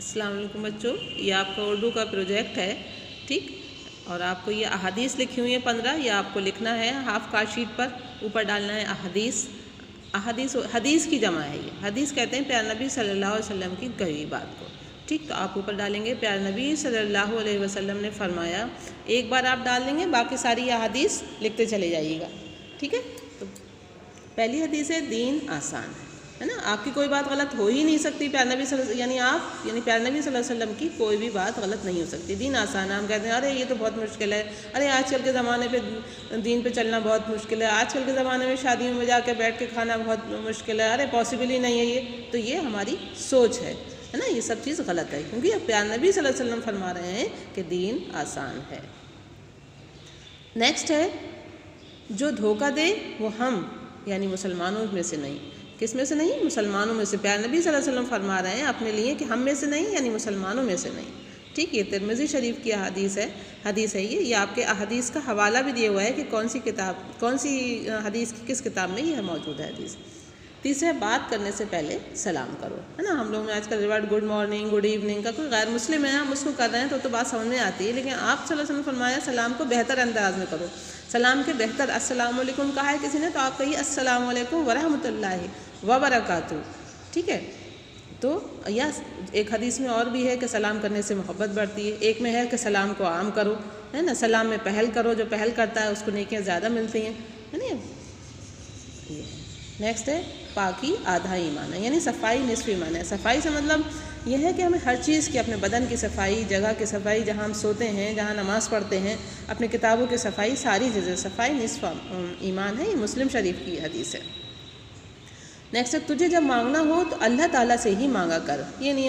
السلام علیکم بچوں، یہ آپ کا اردو کا پروجیکٹ ہے، ٹھیک، اور آپ کو یہ احادیث لکھی ہوئی ہیں 15، یہ آپ کو لکھنا ہے ہاف کارڈ شیٹ پر، اوپر ڈالنا ہے احادیث۔ حدیث کی جمع ہے یہ، حدیث کہتے ہیں پیارے نبی صلی اللہ علیہ وسلم کی کہی ہوئی بات کو، ٹھیک۔ تو آپ اوپر ڈالیں گے پیارے نبی صلی اللہ علیہ وسلم نے فرمایا، ایک بار آپ ڈال دیں گے، باقی ساری احادیث لکھتے چلے جائیے گا، ٹھیک ہے۔ تو پہلی حدیث ہے دین آسان ہے نا، آپ کی کوئی بات غلط ہو ہی نہیں سکتی، پیارے نبی یعنی پیارے نبی صلی اللہ علیہ وسلم کی کوئی بھی بات غلط نہیں ہو سکتی۔ دین آسان ہے، ہم کہتے ہیں ارے یہ تو بہت مشکل ہے، ارے آج کل کے زمانے پہ دین پہ چلنا بہت مشکل ہے، آج کل کے زمانے میں شادیوں میں جا کے بیٹھ کے کھانا بہت مشکل ہے، ارے پاسبل ہی نہیں ہے یہ، تو یہ ہماری سوچ ہے نا، یہ سب چیز غلط ہے، کیونکہ پیارے نبی صلی اللہ علیہ وسلم فرما رہے ہیں کہ دین آسان ہے۔ نیکسٹ ہے، جو دھوکہ دے وہ ہم یعنی مسلمانوں میں سے نہیں۔ کس میں سے نہیں؟ مسلمانوں میں سے۔ پیارے نبی صلی اللہ علیہ وسلم فرما رہے ہیں اپنے لیے کہ ہم میں سے نہیں یعنی مسلمانوں میں سے نہیں، ٹھیک۔ یہ ترمذی شریف کی حدیث ہے یہ آپ کے احادیث کا حوالہ بھی دیا ہوا ہے کہ کون سی حدیث کی کس کتاب میں یہ موجود ہے حدیث۔ تیسرا، بات کرنے سے پہلے سلام کرو، ہے نا۔ ہم لوگ میں آج کل ریورڈ گڈ مارننگ گڈ ایوننگ کا کوئی غیر مسلم ہے، ہم اس کو کر رہے ہیں تو بات سمجھ میں آتی ہے، لیکن آپ صلی اللہ علیہ وسلم فرمایا سلام کو بہتر انداز میں کرو۔ سلام کے بہتر، السلام علیکم کہا ہے کسی نے تو آپ کہیے السلام علیکم ورحمۃ اللہ وبرکاتہ، ٹھیک ہے۔ تو یا ایک حدیث میں اور بھی ہے کہ سلام کرنے سے محبت بڑھتی ہے، ایک میں ہے کہ سلام کو عام کرو، ہے نا، سلام میں پہل کرو، جو پہل کرتا ہے اس کو نیکیاں زیادہ ملتی ہیں، ہے نا۔ نیکسٹ ہے، پاکی آدھا ایمان ہے، یعنی صفائی نصف ایمان ہے۔ صفائی سے مطلب یہ ہے کہ ہمیں ہر چیز کی، اپنے بدن کی صفائی، جگہ کی صفائی، جہاں ہم سوتے ہیں، جہاں نماز پڑھتے ہیں، اپنی کتابوں کی صفائی، ساری چیزیں صفائی نصف ایمان ہے، یہ مسلم شریف کی حدیث ہے۔ نیکسٹ ہے، تجھے جب مانگنا ہو تو اللہ تعالیٰ سے ہی مانگا کر، یہ نہیں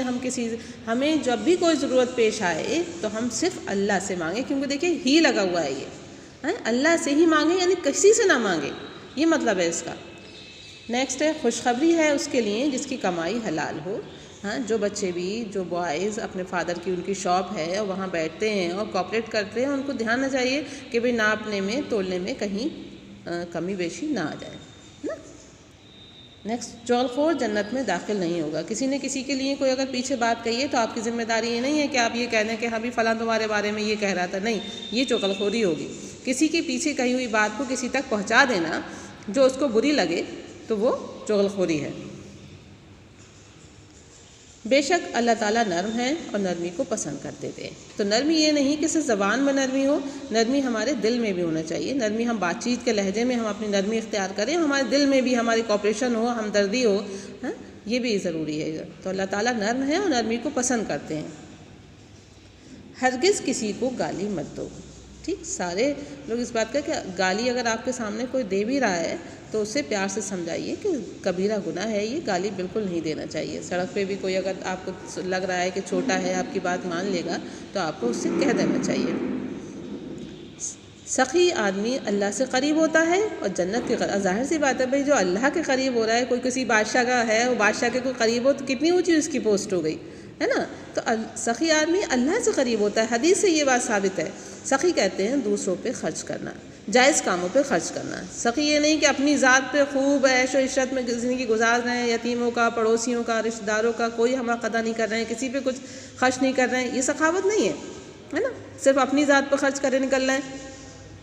ہمیں جب بھی کوئی ضرورت پیش آئے تو ہم صرف اللہ سے مانگیں، کیونکہ دیکھیں ہی لگا ہوا ہے یہ، اللہ سے ہی مانگیں یعنی کسی سے نہ مانگیں، یہ مطلب ہے اس کا۔ نیکسٹ ہے، خوشخبری ہے اس کے لیے جس کی کمائی حلال ہو، جو بچے بھی، جو بوائز اپنے فادر کی ان کی شاپ ہے اور وہاں بیٹھتے ہیں اور کوآپریٹ کرتے ہیں، ان کو دھیان نہ چاہیے کہ بھئی ناپنے میں تولنے میں کہیں کمی بیشی نہ آ جائے نا۔ نیکسٹ، چغلخور جنت میں داخل نہیں ہوگا۔ کسی نے کسی کے لیے کوئی اگر پیچھے بات کہی ہے تو آپ کی ذمہ داری یہ نہیں ہے کہ آپ یہ کہہ دیں کہ ہاں بھی فلاں تمہارے بارے میں یہ کہہ رہا تھا، نہیں، یہ چغلخوری ہوگی۔ کسی کے پیچھے کہی ہوئی بات کو کسی تک پہنچا دینا جو اس کو بری لگے تو وہ چغلخوری ہے۔ بے شک اللہ تعالیٰ نرم ہے اور نرمی کو پسند کرتے تھے۔ تو نرمی یہ نہیں کہ صرف زبان میں نرمی ہو، نرمی ہمارے دل میں بھی ہونا چاہیے۔ نرمی ہم بات چیت کے لہجے میں ہم اپنی نرمی اختیار کریں، ہمارے دل میں بھی ہماری کوآپریشن ہو، ہمدردی ہو، یہ بھی ضروری ہے۔ تو اللہ تعالیٰ نرم ہے اور نرمی کو پسند کرتے ہیں۔ ہرگز کسی کو گالی مت دو، ٹھیک۔ سارے لوگ اس بات کا کہ گالی اگر آپ کے سامنے کوئی دے بھی رہا ہے تو اسے پیار سے سمجھائیے کہ کبیرہ گناہ ہے، یہ گالی بالکل نہیں دینا چاہیے۔ سڑک پہ بھی کوئی اگر آپ کو لگ رہا ہے کہ چھوٹا ہے، آپ کی بات مان لے گا تو آپ کو اس سے کہہ دینا چاہیے۔ سخی آدمی اللہ سے قریب ہوتا ہے اور جنت کے قریب۔ ظاہر سی بات ہے بھائی، جو اللہ کے قریب ہو رہا ہے، کوئی کسی بادشاہ کا ہے، وہ بادشاہ کے کوئی قریب ہو تو کتنی اونچی اس کی پوسٹ ہو گئی، ہے نا۔ تو سخی آدمی اللہ سے قریب ہوتا ہے، حدیث سے یہ بات ثابت ہے۔ سخی کہتے ہیں دوسروں پہ خرچ کرنا، جائز کاموں پہ خرچ کرنا۔ سخی یہ نہیں کہ اپنی ذات پہ خوب عیش و عشرت میں زندگی گزار رہے ہیں، یتیموں کا، پڑوسیوں کا، رشتہ داروں کا کوئی ہم قدر نہیں کر رہے ہیں، کسی پہ کچھ خرچ نہیں کر رہے ہیں، یہ سخاوت نہیں ہے نا۔ صرف اپنی ذات پہ خرچ کرے نکل رہے ہیں،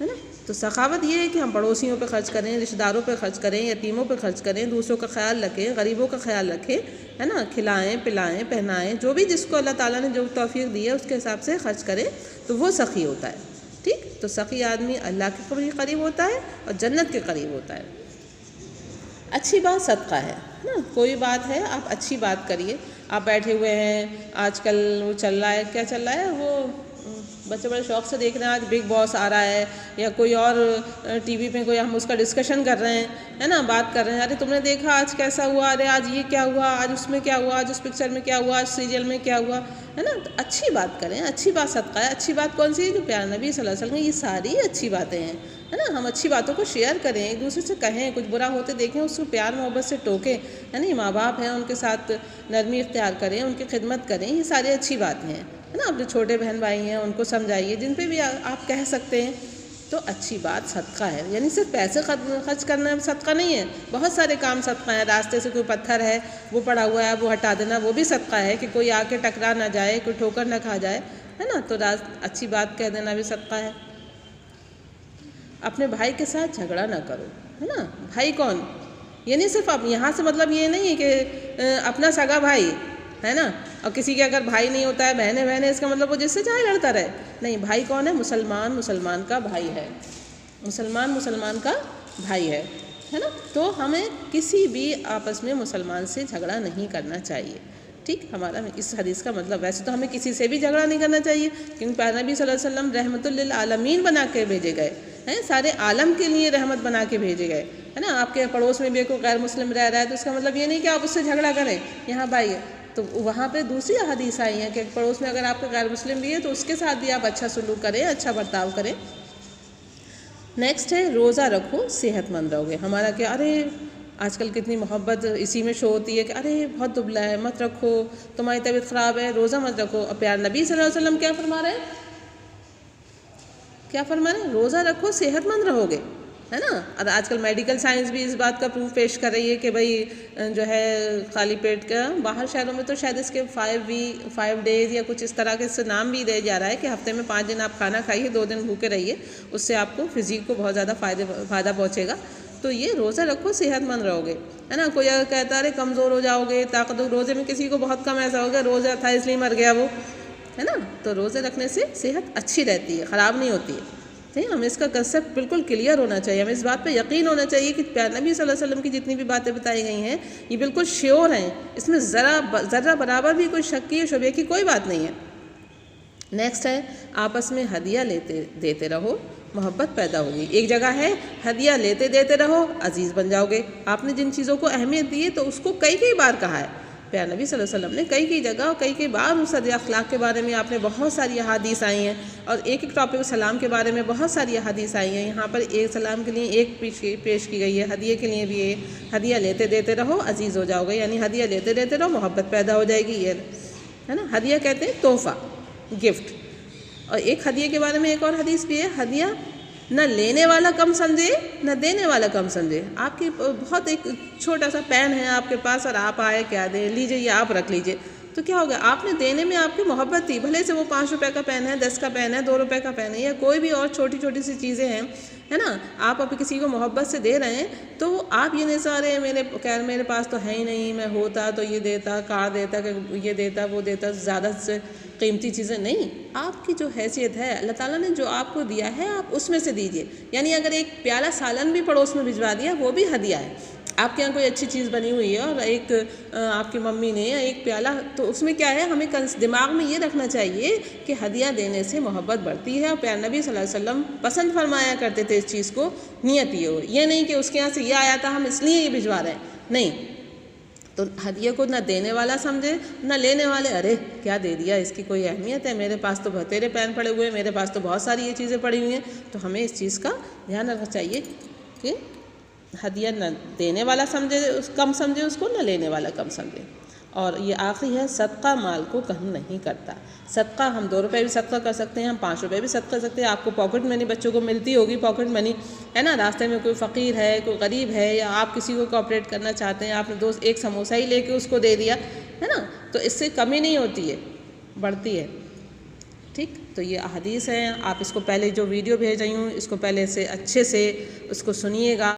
ہے نا۔ تو سخاوت یہ ہے کہ ہم پڑوسیوں پہ خرچ کریں، رشتہ داروں پہ خرچ کریں، یتیموں پہ خرچ کریں، دوسروں کا خیال رکھیں، غریبوں کا خیال رکھیں، ہے نا، کھلائیں پلائیں پہنائیں، جو بھی جس کو اللہ تعالیٰ نے جو توفیق دی ہے اس کے حساب سے خرچ کریں تو وہ سخی ہوتا ہے، ٹھیک۔ تو سخی آدمی اللہ کے قریب ہوتا ہے اور جنت کے قریب ہوتا ہے۔ اچھی بات صدقہ ہے نا، کوئی بات ہے آپ اچھی بات کریے۔ آپ بیٹھے ہوئے ہیں، آج کل وہ چل رہا ہے، کیا چل رہا ہے، وہ بچے بڑے شوق سے دیکھ رہے ہیں، آج بگ باس آ رہا ہے یا کوئی اور ٹی وی پہ کوئی ہم اس کا ڈسکشن کر رہے ہیں، ہے نا، بات کر رہے ہیں، ارے تم نے دیکھا آج کیسا ہوا، ارے آج یہ کیا ہوا، آج اس میں کیا ہوا، آج اس پکچر میں کیا ہوا، آج سیریل میں کیا ہوا، ہے نا۔ تو اچھی بات کریں، اچھی بات صدقہ ہے۔ اچھی بات کون سی ہے؟ جو پیارے نبی صلی اللہ علیہ وسلم، یہ ساری اچھی باتیں ہیں، ہے نا۔ ہم اچھی باتوں کو شیئر کریں، ایک دوسرے سے کہیں، کچھ برا ہوتے دیکھیں اس کو پیار محبت سے ٹوکیں، ہے نا۔ ماں باپ ہیں ان کے ساتھ نرمی اختیار کریں، ان کی خدمت کریں، یہ ساری اچھی باتیں ہیں، ہے نا۔ اپنے چھوٹے بہن بھائی ہیں ان کو سمجھائیے، جن پہ بھی آپ کہہ سکتے ہیں۔ تو اچھی بات صدقہ ہے، یعنی صرف پیسے خرچ کرنا صدقہ نہیں ہے، بہت سارے کام صدقہ ہیں. راستے سے کوئی پتھر ہے وہ پڑا ہوا ہے وہ ہٹا دینا، وہ بھی صدقہ ہے کہ کوئی آ کے ٹکرا نہ جائے، کوئی ٹھوکر نہ کھا جائے، ہے نا. تو اچھی بات کہہ دینا بھی صدقہ ہے. اپنے بھائی کے ساتھ جھگڑا نہ کرو، ہے نا. بھائی کون؟ یعنی صرف اب یہاں سے مطلب یہ نہیں ہے کہ اپنا سگا بھائی ہے نا، اور کسی کے اگر بھائی نہیں ہوتا ہے، بہنیں اس کا مطلب وہ جس سے چاہے لڑتا رہے. نہیں، بھائی کون ہے؟ مسلمان کا بھائی ہے، مسلمان کا بھائی ہے نا. تو ہمیں کسی بھی آپس میں مسلمان سے جھگڑا نہیں کرنا چاہیے. ٹھیک، ہمارا اس حدیث کا مطلب ویسے تو ہمیں کسی سے بھی جھگڑا نہیں کرنا چاہیے، کیونکہ پیارے نبی صلی اللہ علیہ وسلم رحمت للعالمین بنا کے بھیجے گئے ہیں، سارے عالم کے لیے رحمت بنا کے بھیجے گئے، ہے نا. آپ کے پڑوس میں بھی کوئی غیر مسلم رہ رہا ہے تو اس کا مطلب یہ نہیں کہ آپ اس سے جھگڑا کریں، یہاں بھائی ہے. تو وہاں پہ دوسری حدیث آئی ہیں کہ پڑوس میں اگر آپ کو غیر مسلم بھی ہے تو اس کے ساتھ بھی آپ اچھا سلوک کریں، اچھا برتاؤ کریں. نیکسٹ ہے روزہ رکھو صحت مند رہو گے. ہمارا کیا، ارے آج کل کتنی محبت اسی میں شو ہوتی ہے کہ ارے بہت دبلا ہے مت رکھو، تمہاری طبیعت خراب ہے روزہ مت رکھو. اور پیارے نبی صلی اللہ علیہ وسلم کیا فرما رہے ہیں؟ روزہ رکھو صحت مند رہو گے، ہے نا. اور آج کل میڈیکل سائنس بھی اس بات کا پروف پیش کر رہی ہے کہ بھئی جو ہے خالی پیٹ کا، باہر شہروں میں تو شاید اس کے 5 ڈیز یا کچھ اس طرح کے اس سے نام بھی دیا جا رہا ہے کہ ہفتے میں 5 دن آپ کھانا کھائیے، 2 دن بھوکے رہیے، اس سے آپ کو فزیک کو بہت زیادہ فائدہ پہنچے گا. تو یہ روزہ رکھو صحت مند رہو گے، ہے نا. کوئی اگر کہتا ہے کمزور ہو جاؤ گے، طاقت روزے میں کسی کو بہت کم ایسا ہوگا روزہ تھا اس لیے مر گیا وہ، ہے نا. تو روزے رکھنے سے صحت اچھی رہتی ہے، خراب نہیں ہوتی ہے. ہمیں اس کا کنسیپٹ بالکل کلیئر ہونا چاہیے، ہمیں اس بات پہ یقین ہونا چاہیے کہ پیارے نبی صلی اللہ علیہ وسلم کی جتنی بھی باتیں بتائی گئی ہیں یہ بالکل شیور ہیں، اس میں ذرہ برابر بھی کوئی شک کی شبہ کی کوئی بات نہیں ہے. نیکسٹ ہے آپس میں ہدیہ دیتے رہو، محبت پیدا ہوگی. ایک جگہ ہے ہدیہ دیتے رہو عزیز بن جاؤ گے. آپ نے جن چیزوں کو اہمیت دی ہے تو اس کو کئی بار کہا ہے پیارے نبی صلی اللہ علیہ وسلم نے، کئی جگہ اور کئی بار اس ہدیہ اخلاق کے بارے میں آپ نے بہت ساری احادیث آئی ہیں. اور ایک ٹاپک سلام کے بارے میں بہت ساری احادیث آئی ہیں. یہاں پر ایک سلام کے لیے ایک پیش کی گئی ہے، ہدیے کے لیے بھی ہدیہ دیتے رہو عزیز ہو جاؤ گے، یعنی ہدیہ دیتے رہو محبت پیدا ہو جائے گی. یہ ہے نا، ہدیہ کہتے ہیں تحفہ، گفٹ. اور ایک ہدیے کے بارے میں ایک اور حدیث بھی ہے، ہدیہ نہ لینے والا کم سمجھے نہ دینے والا کم سمجھے. آپ کی بہت ایک چھوٹا سا پین ہے آپ کے پاس اور آپ آئے کیا دیں، لیجئے یا آپ رکھ لیجئے، تو کیا ہوگا؟ آپ نے دینے میں آپ کی محبت تھی، بھلے سے وہ 5 روپے کا پین ہے، 10 کا پین ہے، 2 روپے کا پین ہے، یا کوئی بھی اور چھوٹی سی چیزیں ہیں، ہے نا. آپ اب کسی کو محبت سے دے رہے ہیں تو آپ یہ نہیں سارے میرے پاس تو ہے ہی نہیں، میں ہوتا تو یہ دیتا، کار دیتا، کہ یہ دیتا وہ دیتا، زیادہ سے قیمتی چیزیں نہیں. آپ کی جو حیثیت ہے اللہ تعالیٰ نے جو آپ کو دیا ہے آپ اس میں سے دیجئے. یعنی اگر ایک پیالہ سالن بھی پڑوس میں بھجوا دیا وہ بھی ہدیہ ہے. آپ کے یہاں کوئی اچھی چیز بنی ہوئی ہے اور ایک آپ کی ممی نے ایک پیالہ، تو اس میں کیا ہے، ہمیں دماغ میں یہ رکھنا چاہیے کہ ہدیہ دینے سے محبت بڑھتی ہے. اور پیارے نبی صلی اللہ علیہ وسلم پسند فرمایا کرتے تھے اس چیز کو. نیت یہ نہیں کہ اس کے یہاں سے یہ آیا تھا ہم اس لیے یہ بھجوا رہے ہیں، نہیں. تو ہدیہ کو نہ دینے والا سمجھے نہ لینے والے، ارے کیا دے دیا، اس کی کوئی اہمیت ہے، میرے پاس تو تیرے پین پڑے ہوئے ہیں، میرے پاس تو بہت ساری یہ چیزیں پڑی ہوئی ہیں. تو ہمیں اس چیز کا دھیان رکھنا چاہیے کہ ہدیہ نہ دینے والا کم سمجھے اس کو، نہ لینے والا کم سمجھے. اور یہ آخری ہے، صدقہ مال کو کم نہیں کرتا. صدقہ ہم 2 روپے بھی صدقہ کر سکتے ہیں، ہم 5 روپے بھی صدقہ کر سکتے ہیں. آپ کو پاکٹ منی بچوں کو ملتی ہوگی، پاکٹ منی ہے نا، راستے میں کوئی فقیر ہے، کوئی غریب ہے، یا آپ کسی کو کوآپریٹ کرنا چاہتے ہیں، آپ نے ایک سموسہ ہی لے کے اس کو دے دیا، ہے نا، تو اس سے کمی نہیں ہوتی ہے، بڑھتی ہے. ٹھیک، تو یہ احادیث ہیں. آپ اس کو پہلے جو ویڈیو بھیج رہی ہوں اس کو پہلے سے اچھے سے اس کو سنیے گا.